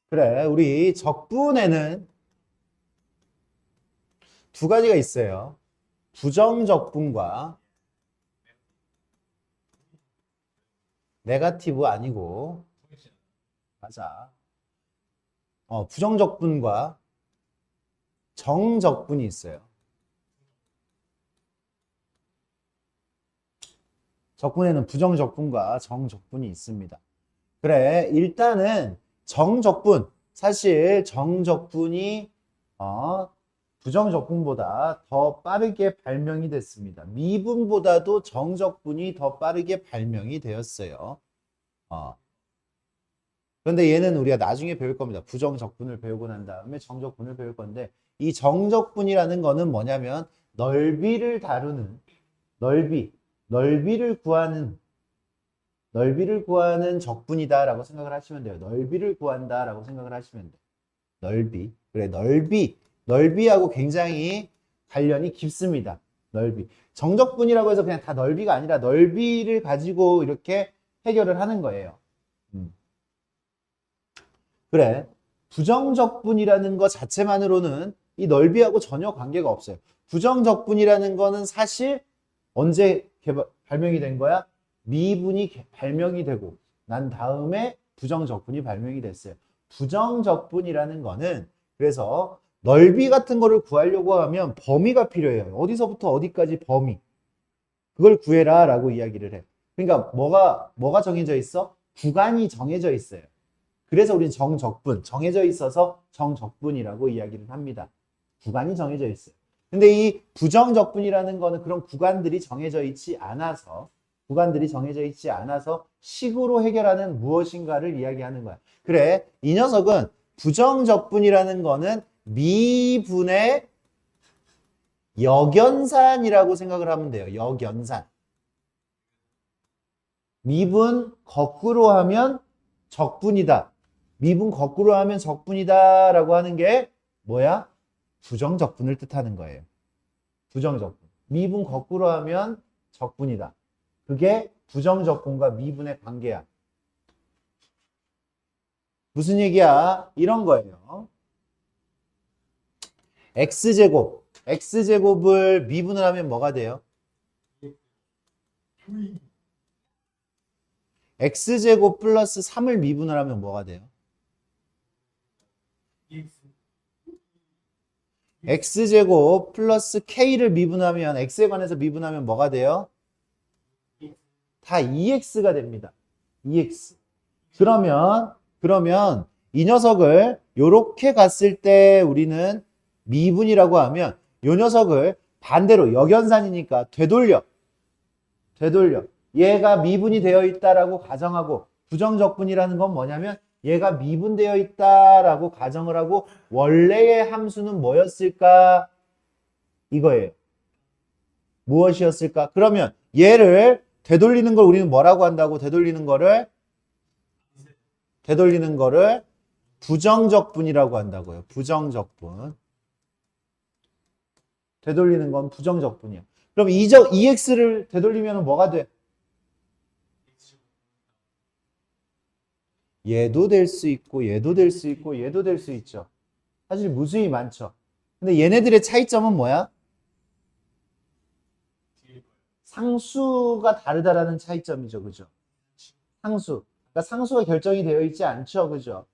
그래, 우리 적분에는 두 가지가 있어요. 부정적분과 네거티브 아니고, 맞아. 부정적분과 정적분이 있어요. 적분에는 부정적분과 정적분이 있습니다. 그래, 일단은 정적분, 사실 정적분이 부정적분보다 더 빠르게 발명이 됐습니다. 미분보다도 정적분이 더 빠르게 발명이 되었어요. 어, 그런데 얘는 우리가 나중에 배울 겁니다. 부정적분을 배우고 난 다음에 정적분을 배울 건데, 이 정적분이라는 거는 뭐냐면 넓이를 다루는, 넓이, 넓이를 구하는 넓이를 구하는 적분이다라고 생각을 하시면 돼요. 넓이를 구한다라고 생각을 하시면 돼요. 넓이. 그래, 넓이. 넓이하고 굉장히 관련이 깊습니다. 넓이. 정적분이라고 해서 그냥 다 넓이가 아니라 넓이를 가지고 이렇게 해결을 하는 거예요. 음. 그래. 부정적분이라는 것 자체만으로는 이 넓이하고 전혀 관계가 없어요. 부정적분이라는 거는 사실 언제 발명이 된 거야? 미분이 발명이 되고 난 다음에 부정적분이 발명이 됐어요. 부정적분이라는 거는 그래서 넓이 같은 거를 구하려고 하면 범위가 필요해요. 어디서부터 어디까지 범위. 그걸 구해라 라고 이야기를 해. 그러니까 뭐가 정해져 있어? 구간이 정해져 있어요. 그래서 우리는 정적분, 정해져 있어서 정적분이라고 이야기를 합니다. 구간이 정해져 있어요. 근데 이 부정적분이라는 거는 그런 구간들이 정해져 있지 않아서 식으로 해결하는 무엇인가를 이야기하는 거야. 그래, 이 녀석은 부정적분이라는 거는 미분의 역연산이라고 생각을 하면 돼요. 역연산. 미분 거꾸로 하면 적분이다. 미분 거꾸로 하면 적분이다 라고 하는 게 뭐야? 부정적분을 뜻하는 거예요. 부정적분. 미분 거꾸로 하면 적분이다. 그게 부정적분과 미분의 관계야. 무슨 얘기야? 이런 거예요. x제곱. x제곱을 미분을 하면 뭐가 돼요? x제곱 플러스 3을 미분을 하면 뭐가 돼요? x제곱 플러스 k를 미분하면 x에 관해서 미분하면 뭐가 돼요? 다 2x가 됩니다. 2x. 그러면 이 녀석을 이렇게 갔을 때 우리는 미분이라고 하면 이 녀석을 반대로 역연산이니까 되돌려. 얘가 미분이 되어 있다라고 가정하고 부정적분이라는 건 뭐냐면 얘가 미분되어 있다라고 가정을 하고 원래의 함수는 뭐였을까? 이거예요. 무엇이었을까? 그러면 얘를 되돌리는 걸 우리는 뭐라고 한다고? 되돌리는 거를 부정적분이라고 한다고요. 부정적분. 되돌리는 건 부정적분이야. 그럼 2x를 되돌리면 뭐가 돼? 얘도 될 수 있고 얘도 될 수 있고 얘도 될 수 있죠. 사실 무수히 많죠. 근데 얘네들의 차이점은 뭐야? 상수가 다르다라는 차이점이죠. 그죠? 상수. 그러니까 상수가 결정이 되어 있지 않죠. 그죠?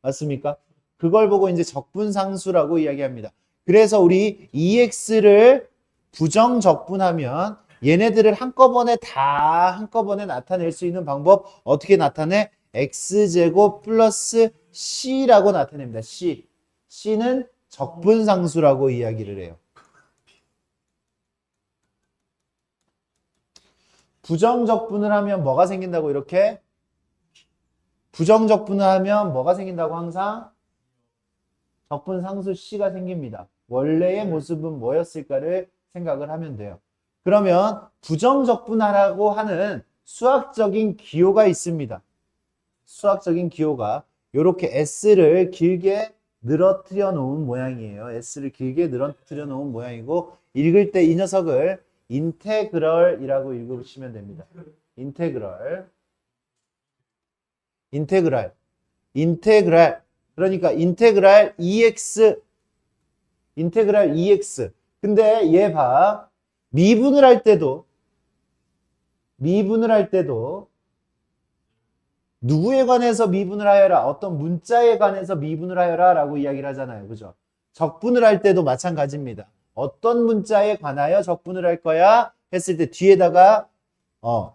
맞습니까? 그걸 보고 이제 적분상수라고 이야기합니다. 그래서 우리 EX를 부정적분하면 얘네들을 한꺼번에 나타낼 수 있는 방법 어떻게 나타내? X제곱 플러스 C라고 나타냅니다. C. C는 적분상수라고 이야기를 해요. 부정적분을 하면 뭐가 생긴다고 이렇게? 부정적분을 하면 뭐가 생긴다고 항상? 적분상수 C가 생깁니다. 원래의 모습은 뭐였을까를 생각을 하면 돼요. 그러면 부정적분하라고 하는 수학적인 기호가 있습니다. 수학적인 기호가 이렇게 S를 길게 늘어뜨려 놓은 모양이에요. S를 길게 늘어뜨려 놓은 모양이고 읽을 때 이 녀석을 인테그럴이라고 읽으시면 됩니다. 인테그럴. 인테그랄. 그러니까 인테그랄 EX. 근데 얘 봐. 미분을 할 때도 누구에 관해서 미분을 하여라? 어떤 문자에 관해서 미분을 하여라 라고 이야기를 하잖아요. 그죠? 적분을 할 때도 마찬가지입니다. 어떤 문자에 관하여 적분을 할 거야? 했을 때 뒤에다가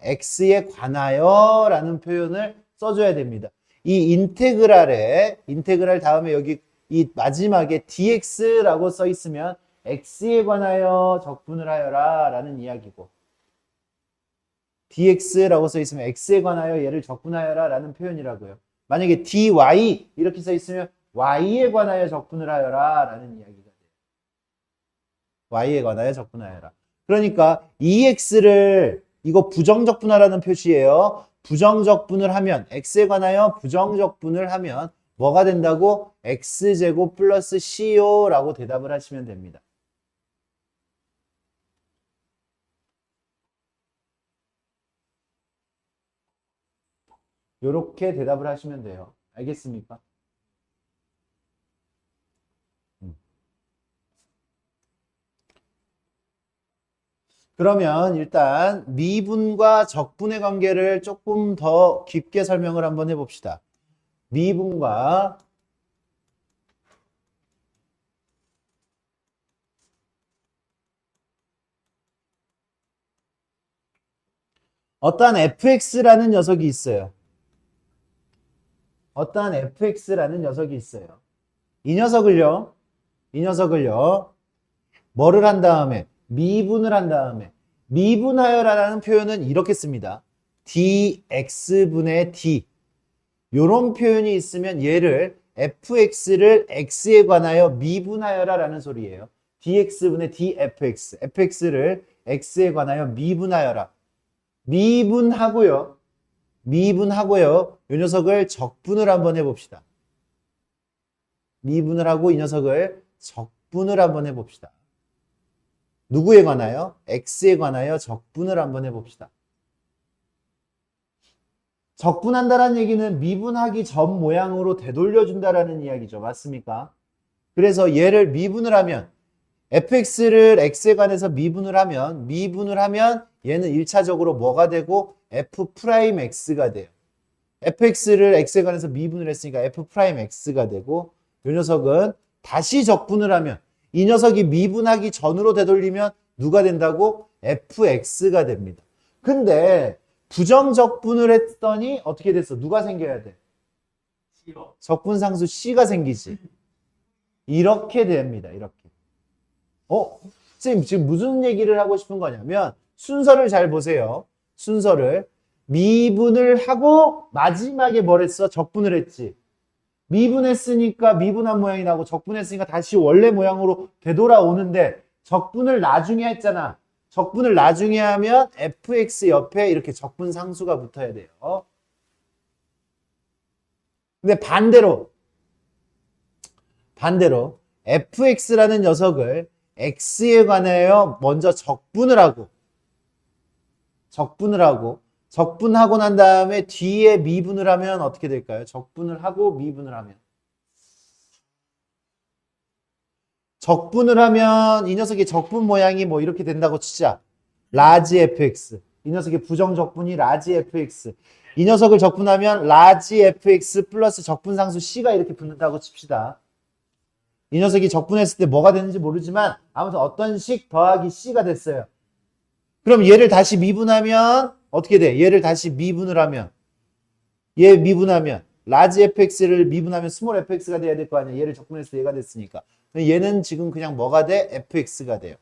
x에 관하여 라는 표현을 써줘야 됩니다. 이 인테그랄 다음에 여기 이 마지막에 dx라고 써 있으면 x에 관하여 적분을 하여라 라는 이야기고, dx라고 써 있으면 x에 관하여 얘를 적분하여라 라는 표현이라고요. 만약에 dy 이렇게 써 있으면 y에 관하여 적분을 하여라 라는 이야기가 돼요. y에 관하여 적분하여라. 그러니까 ex를 이거 부정적분하라는 표시예요. 부정적분을 하면 x에 관하여 부정적분을 하면 뭐가 된다고? x제곱 플러스 co라고 대답을 하시면 됩니다. 요렇게 대답을 하시면 돼요. 알겠습니까? 그러면 일단 미분과 적분의 관계를 조금 더 깊게 설명을 한번 해봅시다. 미분과 어떠한 fx라는 녀석이 있어요. 어떠한 fx라는 녀석이 있어요. 이 녀석을요. 뭐를 한 다음에 미분을 한 다음에 미분하여라는 표현은 이렇게 씁니다. dx분의 d 요런 표현이 있으면 얘를 fx를 x에 관하여 미분하여라 라는 소리예요. dx분의 dfx fx를 x에 관하여 미분하여라. 미분하고요. 요 녀석을 적분을 한번 해봅시다. 미분을 하고 이 녀석을 적분을 한번 해봅시다. 누구에 관하여? x에 관하여 적분을 한번 해봅시다. 적분한다라는 얘기는 미분하기 전 모양으로 되돌려준다라는 이야기죠. 맞습니까? 그래서 얘를 미분을 하면 fx를 x에 관해서 미분을 하면 얘는 1차적으로 뭐가 되고 f'x가 돼요. fx를 x에 관해서 미분을 했으니까 f'x가 되고 이 녀석은 다시 적분을 하면 이 녀석이 미분하기 전으로 되돌리면 누가 된다고? fx가 됩니다. 근데 부정적분을 했더니 어떻게 됐어? 누가 생겨야 돼? 적분상수 c가 생기지. 이렇게 됩니다. 이렇게. 선생님 지금 무슨 얘기를 하고 싶은 거냐면 순서를 잘 보세요. 순서를. 미분을 하고 마지막에 뭘 했어? 적분을 했지. 미분했으니까 미분한 모양이 나고 적분했으니까 다시 원래 모양으로 되돌아오는데 적분을 나중에 했잖아. 적분을 나중에 하면 fx 옆에 이렇게 적분 상수가 붙어야 돼요. 근데 반대로 fx라는 녀석을 x에 관하여 먼저 적분을 하고 난 다음에 뒤에 미분을 하면 어떻게 될까요? 적분을 하고 미분을 하면 이 녀석의 적분 모양이 뭐 이렇게 된다고 치자. 라지 fx. 이 녀석의 부정적분이 라지 fx. 이 녀석을 적분하면 라지 fx 플러스 적분상수 c가 이렇게 붙는다고 칩시다. 이 녀석이 적분했을 때 뭐가 되는지 모르지만 아무튼 어떤 식 더하기 c가 됐어요. 그럼 얘를 다시 미분하면 어떻게 돼? 얘를 다시 미분을 하면 얘 미분하면 라지 fx를 미분하면 스몰 fx가 돼야 될 거 아니야. 얘를 적분했을 때 얘가 됐으니까. 얘는 지금 그냥 뭐가 돼? fx가 돼요.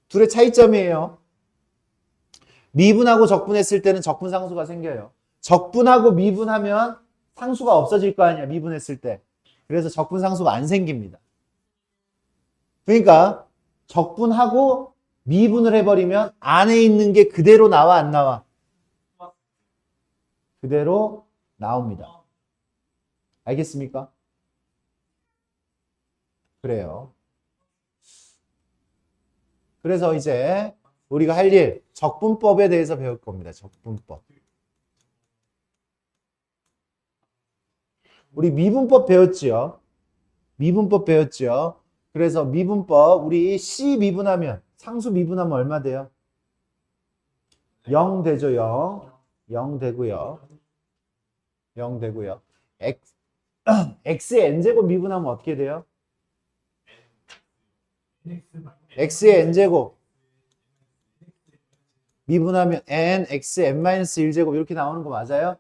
둘의 차이점이에요. 미분하고 적분했을 때는 적분상수가 생겨요. 적분하고 미분하면 상수가 없어질 거 아니야. 미분했을 때. 그래서 적분상수가 안 생깁니다. 그러니까 적분하고 미분을 해버리면 안에 있는 게 그대로 나와 안 나와? 그대로 나옵니다. 알겠습니까? 그래요. 그래서 이제 우리가 할 일, 적분법에 대해서 배울 겁니다. 적분법. 우리 미분법 배웠지요? 미분법 배웠죠? 그래서 미분법, 우리 C 미분하면, 상수 미분하면 얼마 돼요? 0 되죠, 0. 0 되고요. 0 되고요. X의 N제곱 미분하면 어떻게 돼요? X의 N제곱 미분하면 N, X, N-1제곱 이렇게 나오는 거 맞아요?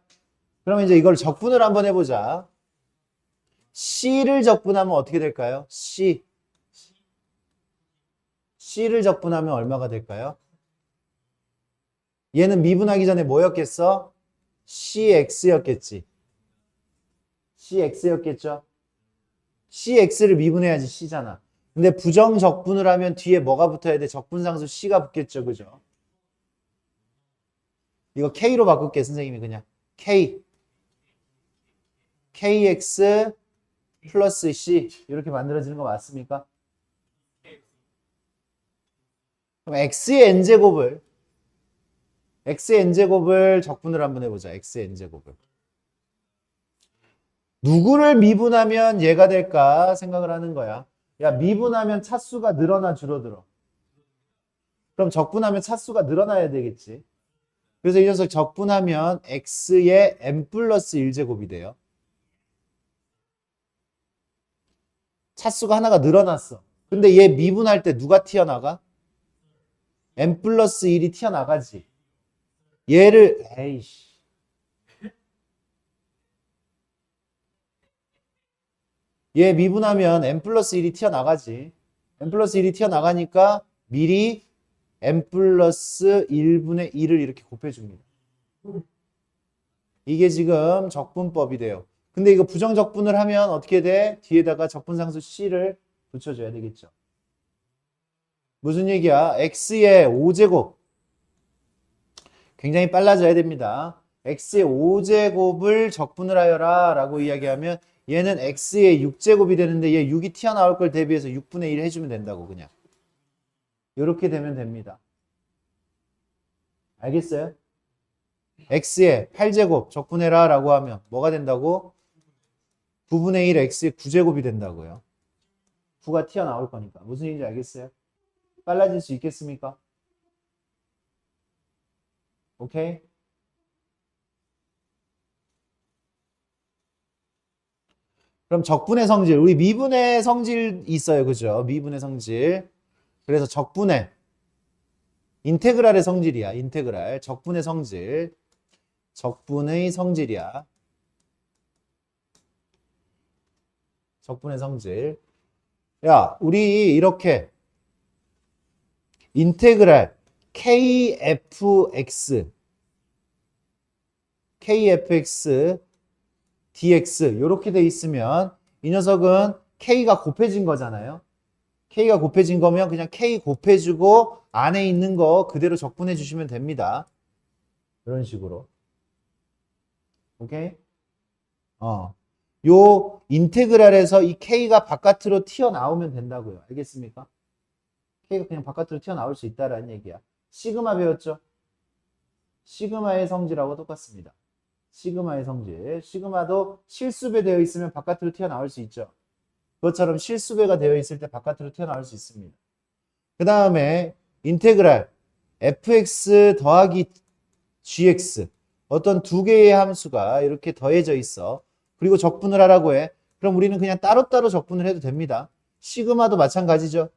그러면 이제 이걸 적분을 한번 해보자. C를 적분하면 어떻게 될까요? C를 적분하면 얼마가 될까요? 얘는 미분하기 전에 뭐였겠어? CX였겠지. CX였겠죠? CX를 미분해야지 C잖아. 근데 부정 적분을 하면 뒤에 뭐가 붙어야 돼? 적분상수 C가 붙겠죠. 그죠? 이거 K로 바꿀게, 선생님이 그냥. KX 플러스 C. 이렇게 만들어지는 거 맞습니까? 그럼 X의 N제곱을 적분을 한번 해보자. X의 N제곱을. 누구를 미분하면 얘가 될까 생각을 하는 거야. 야, 미분하면 차수가 늘어나 줄어들어? 그럼 적분하면 차수가 늘어나야 되겠지. 그래서 이 녀석 적분하면 X의 N 플러스 1제곱이 돼요. 차수가 하나가 늘어났어. 근데 얘 미분할 때 누가 튀어나가? N 플러스 1이 튀어나가지. 얘를, 에이씨. 얘 미분하면 n 플러스 1이 튀어나가지. n 플러스 1이 튀어나가니까 미리 n 플러스 1분의 1을 이렇게 곱해줍니다. 이게 지금 적분법이 돼요. 근데 이거 부정적분을 하면 어떻게 돼? 뒤에다가 적분상수 C를 붙여줘야 되겠죠. 무슨 얘기야? X의 5제곱. 굉장히 빨라져야 됩니다. X의 5제곱을 적분을 하여라 라고 이야기하면 얘는 X의 6제곱이 되는데 얘 6이 튀어나올 걸 대비해서 6분의 1 해주면 된다고 그냥. 이렇게 되면 됩니다. 알겠어요? X의 8제곱 적분해라 라고 하면 뭐가 된다고? 9분의 1 X의 9제곱이 된다고요. 9가 튀어나올 거니까. 무슨 얘기인지 알겠어요? 빨라질 수 있겠습니까? 오케이? 그럼 적분의 성질, 우리 미분의 성질 있어요. 그죠? 미분의 성질. 그래서 적분의 인테그랄의 성질이야. 인테그랄. 적분의 성질. 적분의 성질이야. 적분의 성질. 야, 우리 이렇게 인테그랄 KFX dx 이렇게 돼 있으면 이 녀석은 K가 곱해진 거잖아요. K가 곱해진 거면 그냥 K 곱해주고 안에 있는 거 그대로 적분해 주시면 됩니다. 이런 식으로. 오케이? 요 인테그랄에서 이 K가 바깥으로 튀어나오면 된다고요. 알겠습니까? K가 그냥 바깥으로 튀어나올 수 있다라는 얘기야. 시그마 배웠죠? 시그마의 성질하고 똑같습니다. 시그마의 성질. 시그마도 실수배 되어 있으면 바깥으로 튀어나올 수 있죠. 그것처럼 실수배가 되어 있을 때 바깥으로 튀어나올 수 있습니다. 그 다음에 인테그랄 fx 더하기 gx 어떤 두 개의 함수가 이렇게 더해져 있어. 그리고 적분을 하라고 해. 그럼 우리는 그냥 따로따로 적분을 해도 됩니다. 시그마도 마찬가지죠.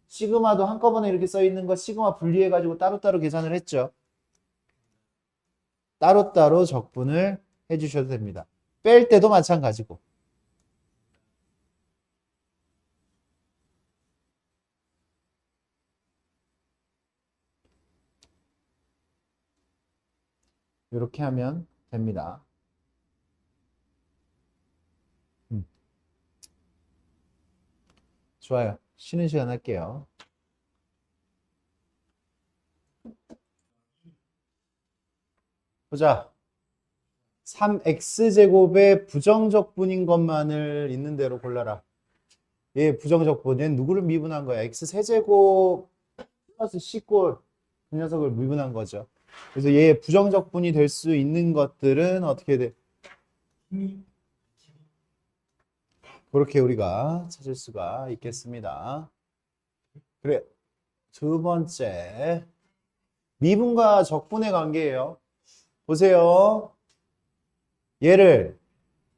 시그마도 한꺼번에 이렇게 써 있는 거 시그마 분리해가지고 따로따로 계산을 했죠. 따로따로 적분을 해주셔도 됩니다. 뺄 때도 마찬가지고. 이렇게 하면 됩니다. 좋아요. 쉬는 시간 할게요. 보자. 3x제곱의 부정적분인 것만을 있는 대로 골라라. 얘 부정적분. 얘는 누구를 미분한 거야? x세제곱 플러스 c꼴. 그 녀석을 미분한 거죠. 그래서 얘 부정적분이 될 수 있는 것들은 어떻게 돼? 그렇게 우리가 찾을 수가 있겠습니다. 그래, 두 번째. 미분과 적분의 관계예요. 보세요. 얘를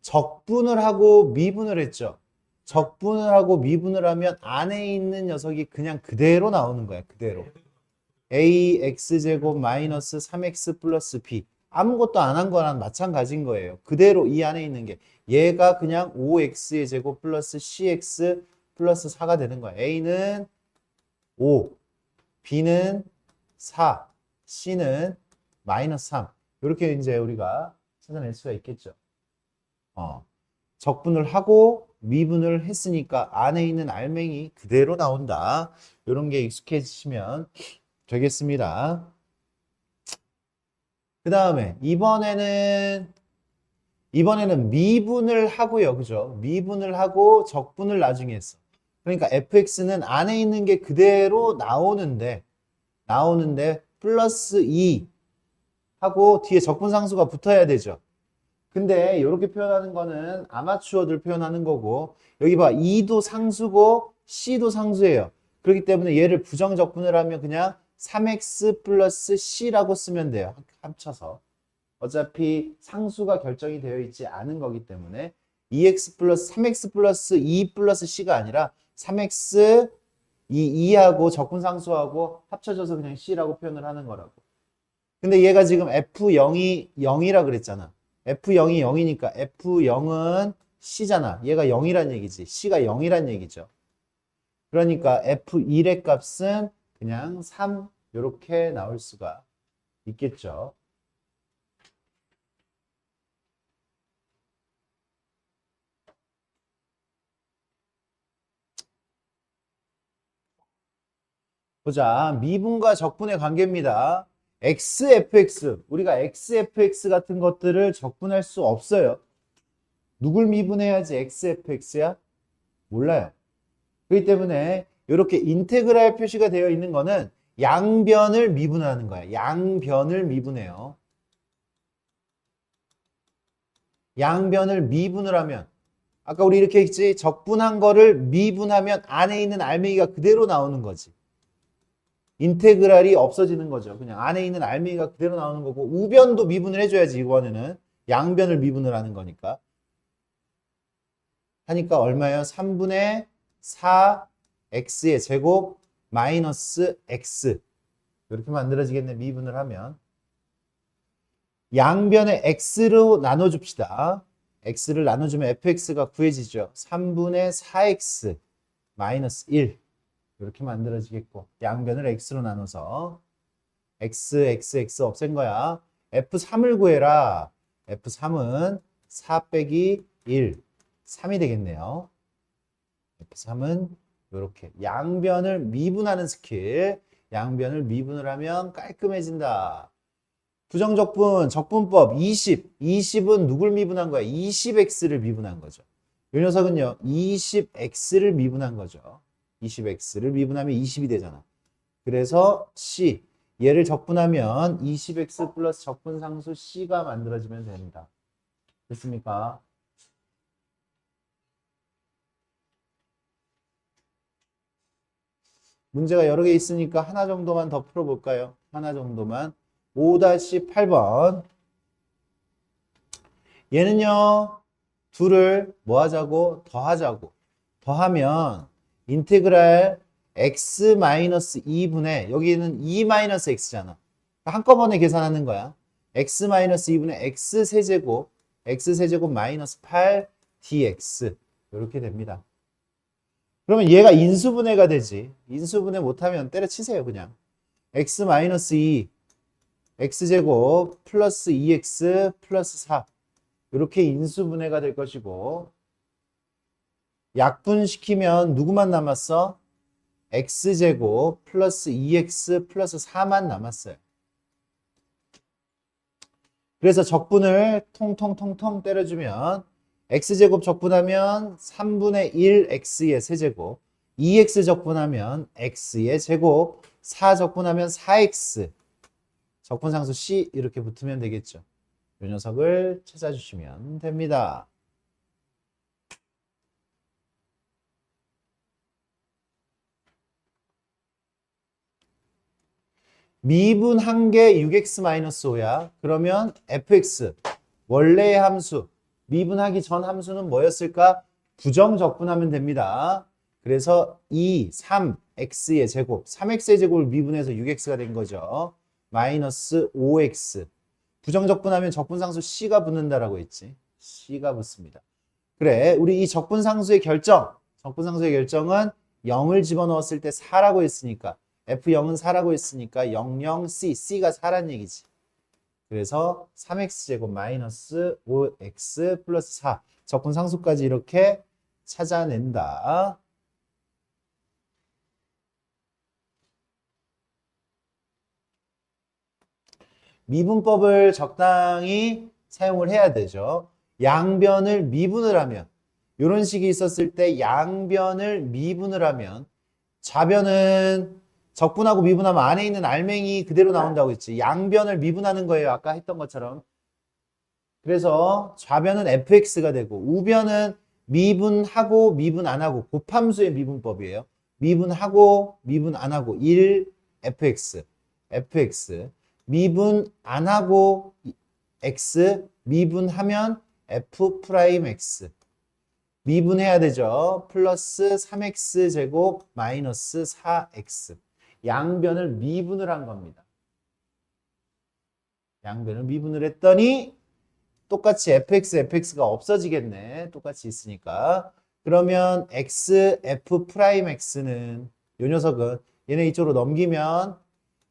적분을 하고 미분을 했죠. 적분을 하고 미분을 하면 안에 있는 녀석이 그냥 그대로 나오는 거야. 그대로. ax제곱 마이너스 3x 플러스 b. 아무것도 안 한 거랑 마찬가지인 거예요. 그대로 이 안에 있는 게 얘가 그냥 5x의 제곱 플러스 cx 플러스 4가 되는 거야. a는 5, b는 4, c는 마이너스 3. 이렇게 이제 우리가 찾아낼 수가 있겠죠. 적분을 하고 미분을 했으니까 안에 있는 알맹이 그대로 나온다. 이런 게 익숙해지시면 되겠습니다. 그 다음에 이번에는 미분을 하고요. 그죠? 미분을 하고 적분을 나중에 했어. 그러니까 fx는 안에 있는 게 그대로 나오는데 플러스 2 하고 뒤에 적분상수가 붙어야 되죠. 근데 이렇게 표현하는 거는 아마추어들 표현하는 거고, 여기 봐, 2도 상수고 C도 상수예요. 그렇기 때문에 얘를 부정적분을 하면 그냥 3x 플러스 C라고 쓰면 돼요. 합쳐서. 어차피 상수가 결정이 되어 있지 않은 거기 때문에 2x 플러스 3x 플러스 2 플러스 C가 아니라 3x 이 2하고 적분상수하고 합쳐져서 그냥 C라고 표현을 하는 거라고. 근데 얘가 지금 F0이 0이라 그랬잖아. F0이 0이니까 F0은 C잖아. 얘가 0이란 얘기지. C가 0이란 얘기죠. 그러니까 F1의 값은 그냥 3 이렇게 나올 수가 있겠죠. 보자. 미분과 적분의 관계입니다. XFX. 우리가 XFX 같은 것들을 적분할 수 없어요. 누굴 미분해야지 XFX야? 몰라요. 그렇기 때문에 이렇게 인테그랄 표시가 되어 있는 거는 양변을 미분하는 거야. 양변을 미분해요. 양변을 미분을 하면 아까 우리 이렇게 했지? 적분한 거를 미분하면 안에 있는 알맹이가 그대로 나오는 거지. 인테그랄이 없어지는 거죠. 그냥 안에 있는 알맹이가 그대로 나오는 거고 우변도 미분을 해줘야지 이번에는 양변을 미분을 하는 거니까. 하니까 얼마예요? 3분의 4x의 제곱 마이너스 x 이렇게 만들어지겠네. 미분을 하면 양변에 x로 나눠줍시다. x를 나눠주면 fx가 구해지죠. 3분의 4x 마이너스 1 이렇게 만들어지겠고 양변을 x로 나눠서 x 없앤 거야. f3을 구해라. f3은 4 빼기 1 3이 되겠네요. F3은 이렇게 양변을 미분하는 스킬. 양변을 미분을 하면 깔끔해진다. 부정적분, 적분법 20은 누굴 미분한 거야? 20x를 미분한 거죠. 이 녀석은요. 20x를 미분한 거죠. 20x를 미분하면 20이 되잖아. 그래서 C. 얘를 적분하면 20x 플러스 적분상수 C가 만들어지면 됩니다. 됐습니까? 문제가 여러 개 있으니까 하나 정도만 더 풀어볼까요? 하나 정도만. 5-8번. 얘는요, 둘을 뭐 하자고? 더하자고. 더하면 인테그랄 x-2분의 여기는 2-x잖아. 한꺼번에 계산하는 거야. x-2분의 x세제곱 마이너스 8 dx 이렇게 됩니다. 그러면 얘가 인수분해가 되지. 인수분해 못하면 때려치세요 그냥. x-2 x제곱 플러스 2x 플러스 4 이렇게 인수분해가 될 것이고 약분시키면 누구만 남았어? x제곱 플러스 2x 플러스 4만 남았어요. 그래서 적분을 통통통통 때려주면 x제곱 적분하면 3분의 1x의 세제곱 2x 적분하면 x의 제곱 4 적분하면 4x 적분상수 c 이렇게 붙으면 되겠죠. 이 녀석을 찾아주시면 됩니다. 미분한 게 6x-5야. 그러면 fx 원래의 함수 미분하기 전 함수는 뭐였을까? 부정적분하면 됩니다. 그래서 2, 3x의 제곱 3x의 제곱을 미분해서 6x가 된 거죠. 마이너스 5x 부정적분하면 적분상수 c가 붙는다라고 했지. c가 붙습니다. 그래 우리 이 적분상수의 결정은 0을 집어넣었을 때 4라고 했으니까 F0은 4라고 했으니까 00C, C가 4란 얘기지. 그래서 3x제곱 마이너스 5x 플러스 4 적분상수까지 이렇게 찾아낸다. 미분법을 적당히 사용을 해야 되죠. 양변을 미분을 하면 이런 식이 있었을 때 양변을 미분을 하면 좌변은 적분하고 미분하면 안에 있는 알맹이 그대로 나온다고 했지. 양변을 미분하는 거예요. 아까 했던 것처럼. 그래서 좌변은 fx가 되고 우변은 미분하고 미분 안 하고 곱함수의 미분법이에요. 미분하고 미분 안 하고 1 fx 미분 안 하고 x 미분하면 f'x 미분해야 되죠. 플러스 3x 제곱 마이너스 4x 양변을 미분을 한 겁니다. 양변을 미분을 했더니 똑같이 fx가 없어지겠네. 똑같이 있으니까. 그러면 f'x는 이 녀석은 얘네 이쪽으로 넘기면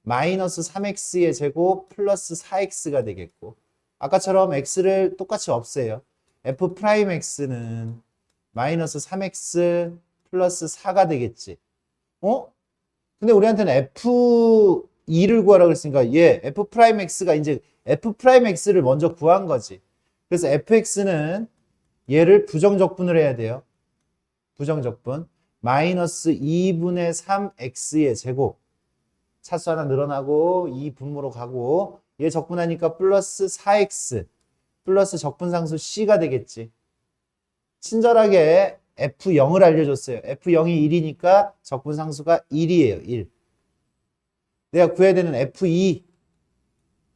마이너스 3x의 제곱 플러스 4x가 되겠고 아까처럼 x를 똑같이 없애요. f'x는 마이너스 3x 플러스 4가 되겠지. 근데 우리한테는 F2를 구하라고 그랬으니까 얘 F'X가 이제 F'X를 먼저 구한 거지. 그래서 fx는 얘를 부정적분을 해야 돼요. 부정적분. 마이너스 2분의 3x의 제곱. 차수 하나 늘어나고 2분모로 가고 얘 적분하니까 플러스 4x 플러스 적분상수 c가 되겠지. 친절하게 F0을 알려줬어요. F0이 1이니까 적분상수가 1이에요. 1. 내가 구해야 되는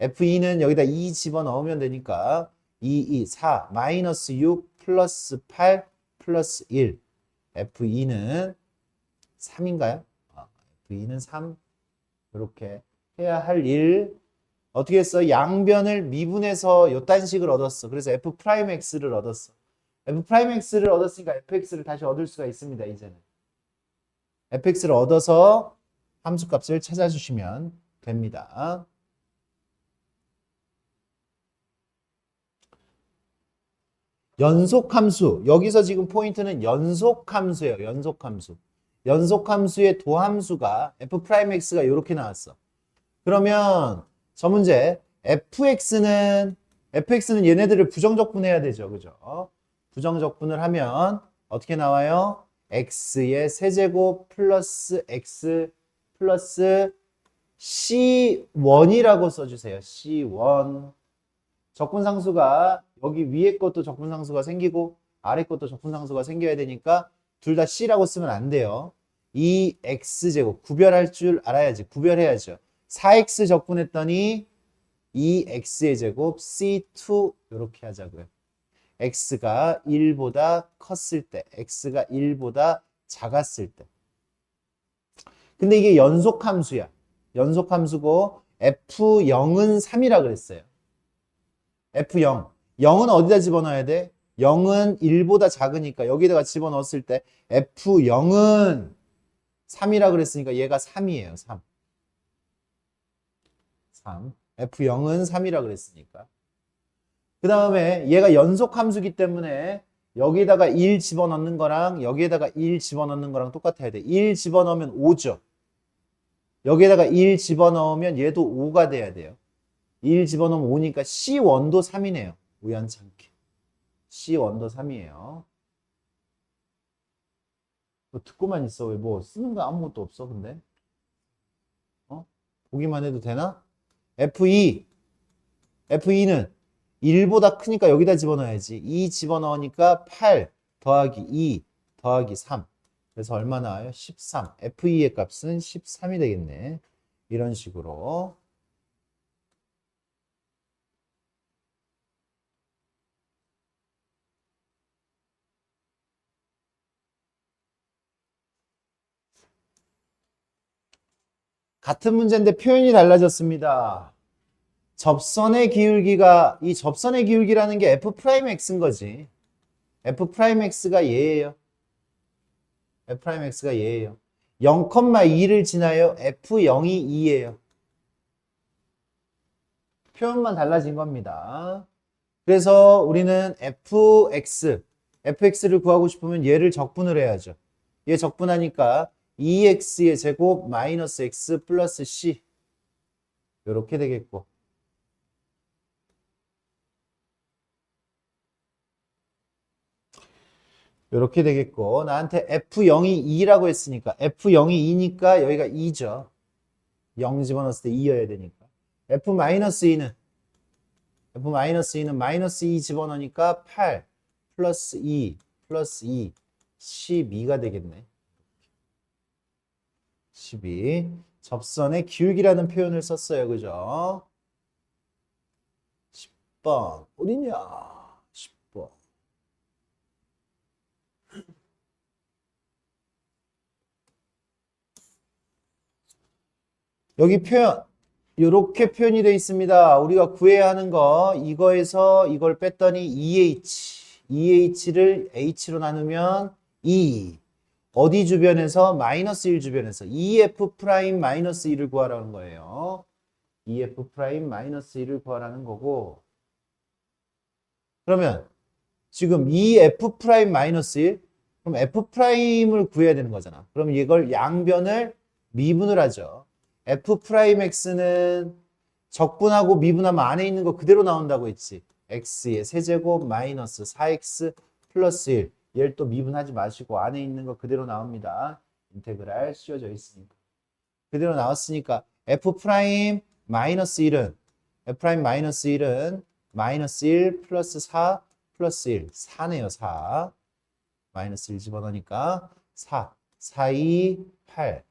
F2는 여기다 2 집어넣으면 되니까 2, 4, 마이너스 6 플러스 8 플러스 1. F2는 3인가요? F2는 3. 이렇게 해야 할 일. 어떻게 했어? 양변을 미분해서 요딴 식을 얻었어. 그래서 F'X를 얻었어. F'X를 얻었으니까 fx를 다시 얻을 수가 있습니다. 이제는. fx를 얻어서 함수값을 찾아주시면 됩니다. 연속함수. 여기서 지금 포인트는 연속함수예요. 연속함수. 연속함수의 도함수가 f'x가 이렇게 나왔어. 그러면 저 문제 fx는 얘네들을 부정적분해야 되죠. 그죠? 부정적분을 하면 어떻게 나와요? x의 세제곱 플러스 x 플러스 c1이라고 써주세요. c1. 적분상수가 여기 위에 것도 적분상수가 생기고 아래 것도 적분상수가 생겨야 되니까 둘 다 c라고 쓰면 안 돼요. 이 x제곱 구별할 줄 알아야지. 구별해야죠. 4x 적분했더니 2x의 제곱 c2 이렇게 하자고요. x가 1보다 컸을 때, x가 1보다 작았을 때. 근데 이게 연속함수야. 연속함수고 f0은 3이라 그랬어요. f0. 0은 어디다 집어넣어야 돼? 0은 1보다 작으니까 여기다가 집어넣었을 때 f0은 3이라 그랬으니까 얘가 3이에요. 3. f0은 3이라 그랬으니까. 그 다음에 얘가 연속함수기 때문에 여기다가 1 집어넣는 거랑 여기에다가 1 집어넣는 거랑 똑같아야 돼. 1 집어넣으면 5죠. 여기에다가 1 집어넣으면 얘도 5가 돼야 돼요. 1 집어넣으면 5니까 C1도 3이네요. 우연찮게. C1도 3이에요. 뭐 듣고만 있어. 왜 뭐 쓰는 거 아무것도 없어, 근데? 보기만 해도 되나? F2는 1보다 크니까 여기다 집어넣어야지. 2 집어넣으니까 8 더하기 2 더하기 3. 그래서 얼마 나와요? 13. F2의 값은 13이 되겠네. 이런 식으로. 같은 문제인데 표현이 달라졌습니다. 접선의 기울기가, 이 접선의 기울기라는 게 f'x인 거지. f'x가 얘예요. f'x가 얘예요. 0,2를 지나요. f0이 2예요. 표현만 달라진 겁니다. 그래서 우리는 fx를 구하고 싶으면 얘를 적분을 해야죠. 얘 적분하니까 2x의 제곱 마이너스 x 플러스 c 이렇게 되겠고, 이렇게 되겠고, 나한테 f0이 2라고 했으니까 f0이 2니까 여기가 2죠. 0 집어넣었을 때 2여야 되니까. f-2는 마이너스 2 집어넣으니까 8 플러스 2 플러스 2 12가 되겠네. 12. 접선의 기울기라는 표현을 썼어요. 그죠? 10번. 어디냐? 10번. 여기 표현. 이렇게 표현이 되어 있습니다. 우리가 구해야 하는 거, 이거에서 이걸 뺐더니 2h를 h로 나누면 2. 어디 주변에서? 마이너스 1 주변에서 2f 프라임 마이너스 1을 구하라는 거예요. 2f 프라임 마이너스 1을 구하라는 거고, 그러면 지금 2f 프라임 마이너스 1, 그럼 f 프라임을 구해야 되는 거잖아. 그럼 이걸 양변을 미분을 하죠. f 프라임 x는 적분하고 미분하면 안에 있는 거 그대로 나온다고 했지. x의 세제곱 마이너스 4x 플러스 1. 얘를 또 미분하지 마시고 안에 있는 거 그대로 나옵니다. 인테그랄 씌워져 있으니까. 그대로 나왔으니까 f 프라임 마이너스 1은 마이너스 1 플러스 4 플러스 1. 4네요. 4. 마이너스 1 집어넣으니까 4. 4, 2, 8.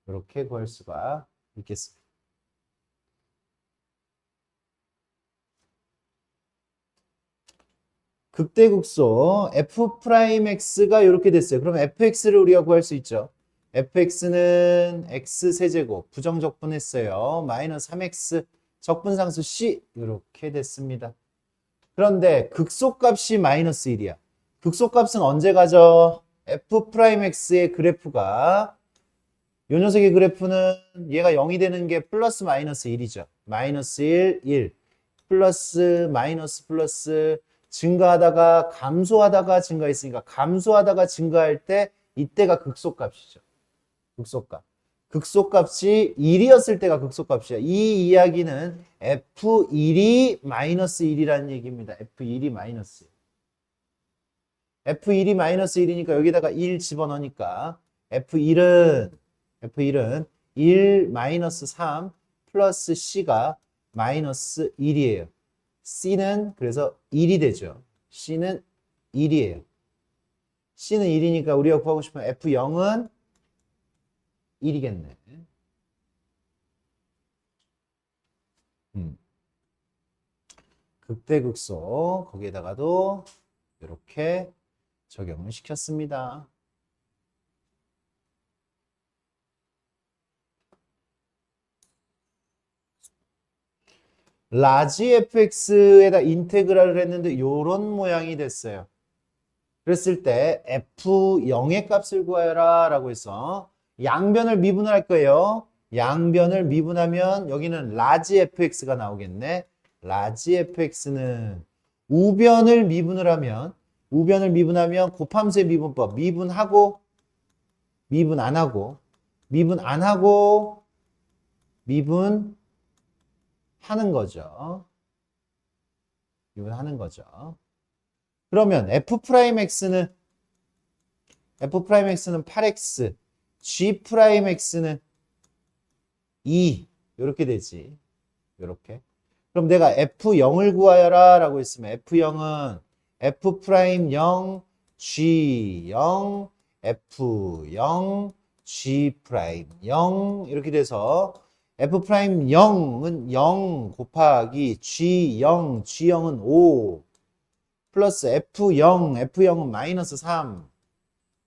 이렇게 구할 수가 있겠습니다. 극대극소 f'x가 이렇게 됐어요. 그럼 fx를 우리가 구할 수 있죠. fx는 x세제곱 부정적분했어요. 마이너스 3x 적분상수 c 이렇게 됐습니다. 그런데 극소값이 마이너스 1이야. 극소값은 언제 가죠? f'x의 그래프가, 요 녀석의 그래프는 얘가 0이 되는 게 플러스 마이너스 1이죠. 마이너스 1, 1. 플러스 마이너스 플러스 증가하다가 감소하다가 증가했으니까 감소하다가 증가할 때 이때가 극소값이죠. 극소값. 극소값이 1이었을 때가 극소값이야. 이 이야기는 F1이 마이너스 1이라는 얘기입니다. F1이 마이너스 1. F1이 마이너스 1이니까 여기다가 1 집어넣으니까 F1은 1 마이너스 3 플러스 C가 마이너스 1이에요. C는 그래서 1이 되죠. C는 1이에요. C는 1이니까 우리가 구하고 싶은 F0은 1이겠네. 극대극소 거기에다가도 이렇게 적용을 시켰습니다. 라지 fx에다 인테그랄을 했는데 이런 모양이 됐어요. 그랬을 때 f0의 값을 구하여라 라고 해서 양변을 미분을 할 거예요. 양변을 미분하면 여기는 라지 fx가 나오겠네. 라지 fx는 우변을 미분하면 곱함수의 미분법, 미분하고 미분 안 하고 미분 하는 거죠. 미분하는 거죠. 그러면 f'x는 8x, g'x는 2 이렇게 되지. 이렇게. 그럼 내가 f0을 구하여라 라고 했으면 f0은 f'0, g0, f0, G 프라임 0 이렇게 돼서 F 프라임 0은 0 곱하기 G0, G0은 5 플러스 F0, F0은 마이너스 3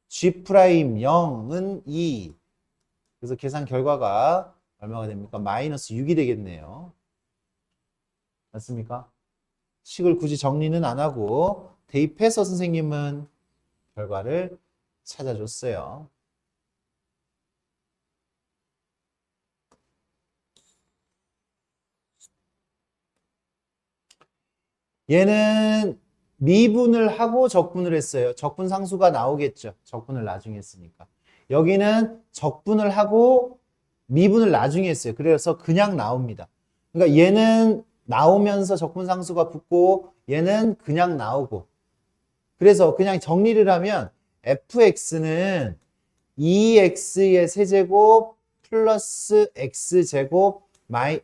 G 프라임 0은 2 그래서 계산 결과가 얼마가 됩니까? 마이너스 6이 되겠네요. 맞습니까? 식을 굳이 정리는 안 하고 대입해서 선생님은 결과를 찾아줬어요. 얘는 미분을 하고 적분을 했어요. 적분 상수가 나오겠죠. 적분을 나중에 했으니까. 여기는 적분을 하고 미분을 나중에 했어요. 그래서 그냥 나옵니다. 그러니까 얘는 나오면서 적분 상수가 붙고 얘는 그냥 나오고 그래서 그냥 정리를 하면 fx는 2x의 세제곱 플러스 x제곱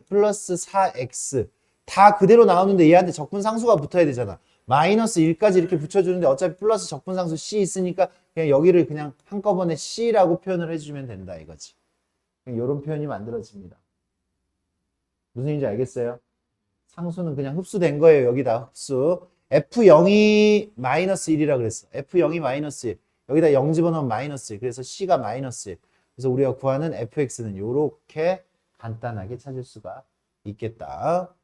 플러스 4x 다 그대로 나오는데 얘한테 적분 상수가 붙어야 되잖아. 마이너스 1까지 이렇게 붙여주는데 어차피 플러스 적분 상수 c 있으니까 그냥 여기를 그냥 한꺼번에 c라고 표현을 해주면 된다 이거지. 이런 표현이 만들어집니다. 무슨 얘기인지 알겠어요? 상수는 그냥 흡수된 거예요. 여기다 흡수. F0이 마이너스 1이라 그랬어. F0이 마이너스 1. 여기다 0 집어넣으면 마이너스 1. 그래서 C가 마이너스 1. 그래서 우리가 구하는 fx는 이렇게 간단하게 찾을 수가 있겠다.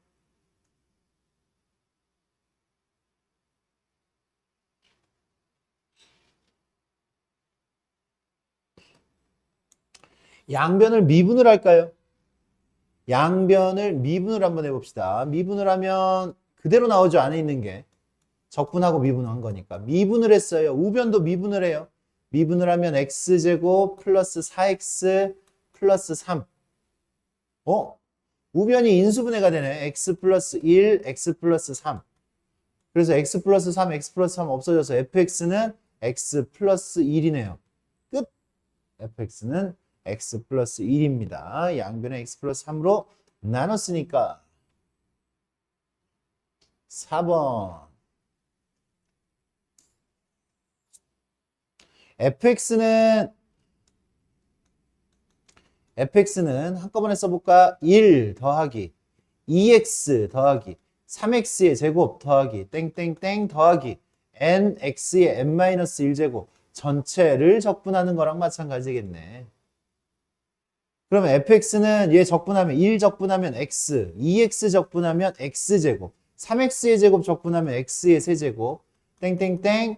양변을 미분을 할까요? 양변을 미분을 한번 해봅시다. 미분을 하면 그대로 나오죠. 안에 있는 게. 적분하고 미분한 거니까. 미분을 했어요. 우변도 미분을 해요. 미분을 하면 x제곱 플러스 4x 플러스 3. 우변이 인수분해가 되네. x 플러스 1, x 플러스 3. 그래서 x 플러스 3, x 플러스 3 없어져서 fx는 x 플러스 1이네요. 끝. fx는 x 플러스 1입니다. 양변을 x 플러스 3으로 나눴으니까 4번. fx는 한꺼번에 써볼까? 1 더하기 2x 더하기 3x의 제곱 더하기 땡땡땡 더하기 nx의 n-1제곱 전체를 적분하는 거랑 마찬가지겠네. 그러면 fx는 얘 적분하면 1 적분하면 x, 2x 적분하면 x제곱, 3x의 제곱 적분하면 x의 세제곱, 땡땡땡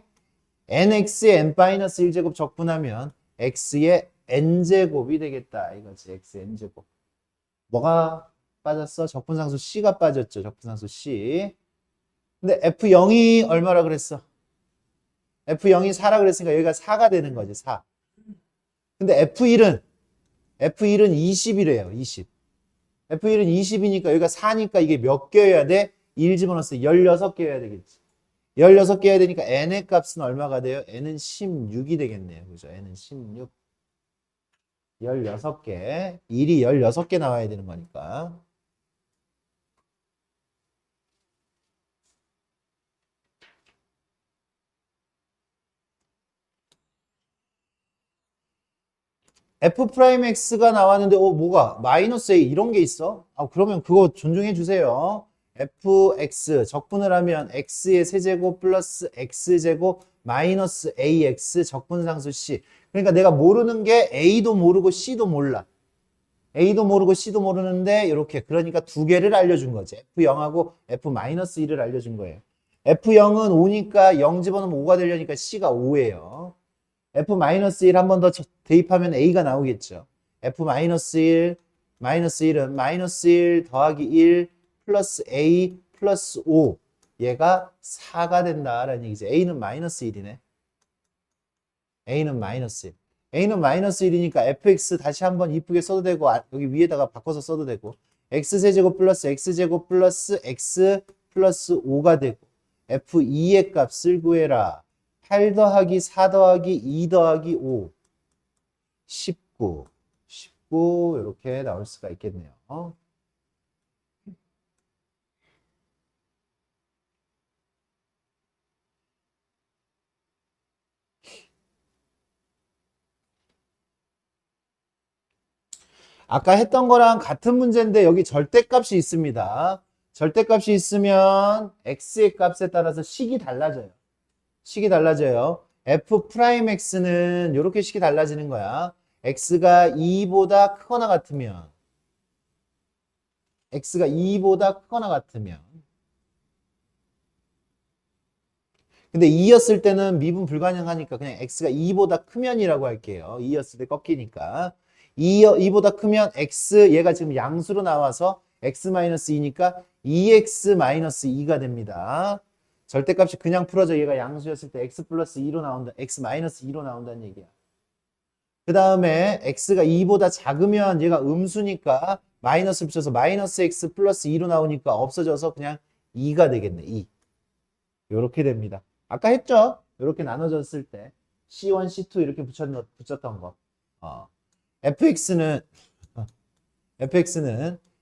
nx의 n-1제곱 적분하면 x의 n제곱이 되겠다. 이거지. x의 n제곱. 뭐가 빠졌어? 적분상수 c가 빠졌죠. 적분상수 c. 근데 f0이 얼마라 그랬어? f0이 4라 그랬으니까 여기가 4가 되는 거지. 4. 근데 f1은 20이래요. 20. f1은 20이니까 여기가 4니까 이게 몇 개여야 돼? 1 집어넣었어. 16개여야 되겠지. 16개여야 되니까 n의 값은 얼마가 돼요? n은 16이 되겠네요. 그죠? n은 16. 16개. 1이 16개 나와야 되는 거니까. f'x가 나왔는데 뭐가? 마이너스 a 이런 게 있어? 그러면 그거 존중해 주세요. fx 적분을 하면 x의 세제곱 플러스 x제곱 마이너스 ax 적분상수 c. 그러니까 내가 모르는 게 a도 모르고 c도 몰라. a도 모르고 c도 모르는데 이렇게 그러니까 두 개를 알려준 거지. f0하고 f-1을 알려준 거예요. f0은 5니까 0 집어넣으면 5가 되려니까 c가 5예요. f-1 한 번 더 대입하면 a가 나오겠죠. f-1, -1은 -1 더하기 1 플러스 a 플러스 5. 얘가 4가 된다라는 얘기죠. a는 -1이네. a는 -1. a는 -1이니까 fx 다시 한번 이쁘게 써도 되고 여기 위에다가 바꿔서 써도 되고 x세제곱 플러스 x제곱 플러스 x 플러스 5가 되고 f2의 값을 구해라. 8 더하기 4 더하기 2 더하기 5 19 이렇게 나올 수가 있겠네요. 아까 했던 거랑 같은 문제인데 여기 절대값이 있습니다. 절대값이 있으면 x의 값에 따라서 식이 달라져요. 식이 달라져요. f'x는 이렇게 식이 달라지는 거야. x가 2보다 크거나 같으면 x가 2보다 크거나 같으면 근데 2였을 때는 미분 불가능하니까 그냥 x가 2보다 크면이라고 할게요. 2였을 때 꺾이니까 2보다 크면 x 얘가 지금 양수로 나와서 x-2니까 2x-2가 됩니다. 절대값이 그냥 풀어져 얘가 양수였을 때 x 플러스 2로 나온다. x-2로 나온다는 얘기야. 그 다음에 x가 2보다 작으면 얘가 음수니까 마이너스 붙여서 마이너스 x 플러스 2로 나오니까 없어져서 그냥 2가 되겠네. 2. 이렇게 됩니다. 아까 했죠? 이렇게 나눠졌을 때 C1, C2 이렇게 붙였던 거. fx는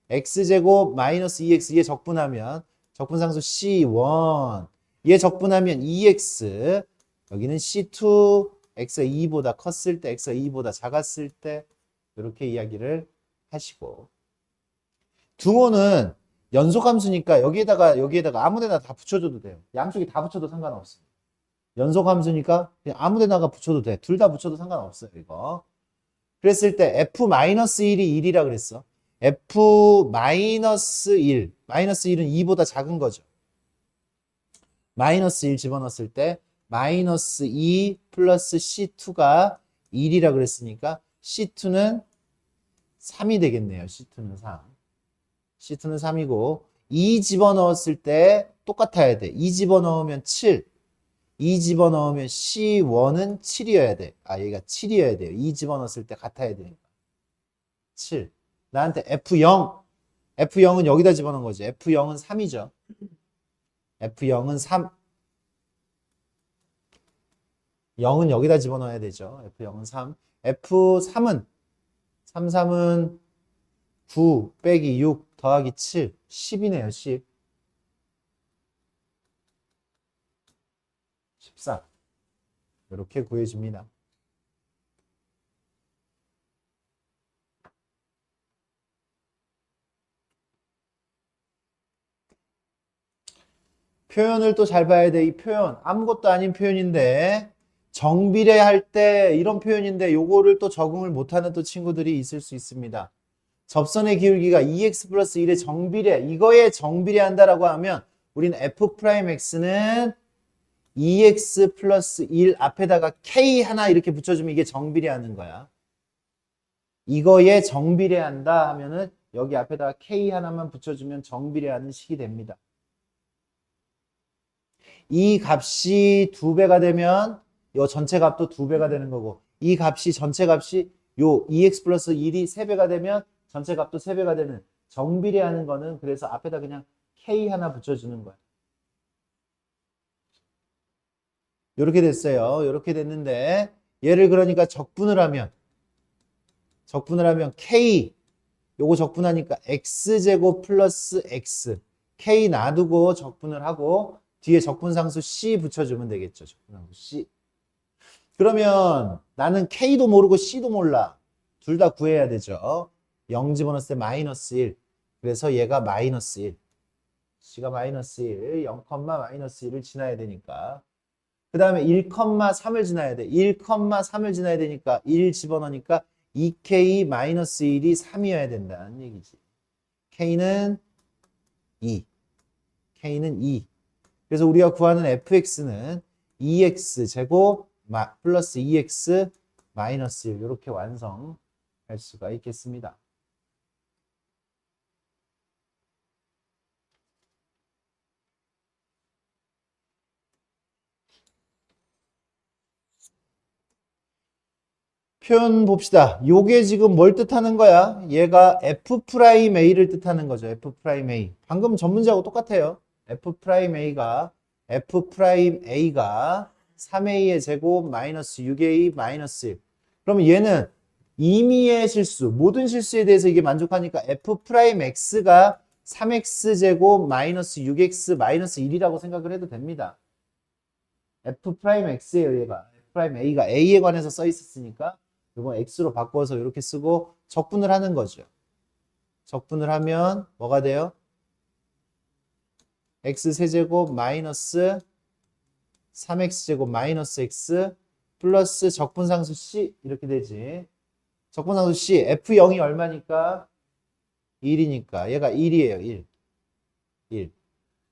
x제곱 마이너스 2x 얘 적분하면 적분상수 C1 얘 적분하면 2x 여기는 C2 x가 2보다 컸을 때 x가 2보다 작았을 때 이렇게 이야기를 하시고 등호는 연속함수니까 여기에다가 아무데나 다 붙여줘도 돼요. 양쪽에 다 붙여도 상관없어요. 연속함수니까 그냥 아무데다가 붙여도 돼. 둘 다 붙여도 상관없어요. 이거. 그랬을 때 f-1이 1이라 그랬어. f-1 마이너스 1은 2보다 작은 거죠. 마이너스 1 집어넣었을 때 마이너스 2 플러스 C2가 1이라 그랬으니까 C2는 3이 되겠네요. C2는 3. C2는 3이고 2 집어넣었을 때 똑같아야 돼. 2 집어넣으면 7. 2 집어넣으면 C1은 7이어야 돼. 얘가 7이어야 돼요. 2 집어넣었을 때 같아야 되니까. 7. 나한테 F0. F0은 여기다 집어넣은 거지. F0은 3이죠. F0은 3. 0은 여기다 집어넣어야 되죠. F0은 3. F3은 3은 9 빼기 6 더하기 7. 10이네요. 10. 14. 이렇게 구해집니다. 표현을 또 잘 봐야 돼. 이 표현 아무것도 아닌 표현인데 정비례할 때 이런 표현인데 요거를 또 적응을 못하는 또 친구들이 있을 수 있습니다. 접선의 기울기가 2x 플러스 1의 정비례 이거에 정비례한다라고 하면 우리는 f'x는 2x 플러스 1 앞에다가 k 하나 이렇게 붙여주면 이게 정비례하는 거야. 이거에 정비례한다 하면은 여기 앞에다가 k 하나만 붙여주면 정비례하는 식이 됩니다. 이 값이 2배가 되면 이 전체 값도 2배가 되는 거고 이 값이 전체 값이 요 2x 플러스 1이 3배가 되면 전체 값도 3배가 되는 정비례하는 거는 그래서 앞에다 그냥 k 하나 붙여주는 거야. 이렇게 됐어요. 이렇게 됐는데 얘를 그러니까 적분을 하면 k 요거 적분하니까 x제곱 플러스 x k 놔두고 적분을 하고 뒤에 적분상수 c 붙여주면 되겠죠. 적분상수 c. 그러면 나는 k도 모르고 c도 몰라. 둘 다 구해야 되죠. 0 집어넣었을 때 마이너스 1. 그래서 얘가 마이너스 1. c가 마이너스 1. 0, 마이너스 1을 지나야 되니까. 그 다음에 1,3을 지나야 돼. 1,3을 지나야 되니까 1 집어넣으니까 2k-1이 3이어야 된다는 얘기지. k는 2. k는 2. 그래서 우리가 구하는 fx는 2x 제곱 플러스 2x 마이너스 1 이렇게 완성할 수가 있겠습니다. 표현 봅시다. 요게 지금 뭘 뜻하는 거야? 얘가 f'A를 뜻하는 거죠. f'A. 방금 전 문제하고 똑같아요. f'A가 3a의 제곱 마이너스 6a 마이너스 1. 그러면 얘는 임의의 실수, 모든 실수에 대해서 이게 만족하니까 f'x가 3x 제곱 마이너스 6x 마이너스 1이라고 생각을 해도 됩니다. f'x예요, 얘가. f'A가 A에 관해서 써 있었으니까 이건 x로 바꿔서 이렇게 쓰고 적분을 하는 거죠. 적분을 하면 뭐가 돼요? x 세제곱 마이너스 3x제곱 마이너스 x 플러스 적분상수 c 이렇게 되지. 적분상수 c f0이 얼마니까? 1이니까 얘가 1이에요. 1. 1.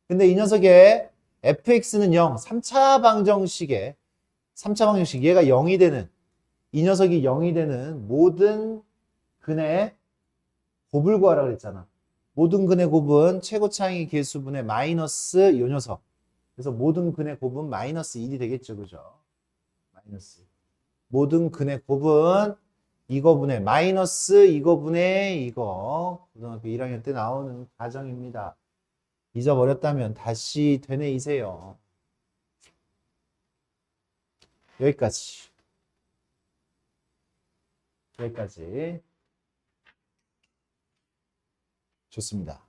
근데 이 녀석의 fx는 0, 3차 방정식 얘가 0이 되는 이 녀석이 0이 되는 모든 근의 곱을 구하라 그랬잖아. 모든 근의 곱은 최고차항의 개수분의 마이너스 요 녀석. 그래서 모든 근의 곱은 마이너스 1이 되겠죠. 그죠? 마이너스. 모든 근의 곱은 이거분의 마이너스 이거분의 이거. 고등학교 1학년 때 나오는 과정입니다. 잊어버렸다면 다시 되뇌이세요. 여기까지. 여기까지. 좋습니다.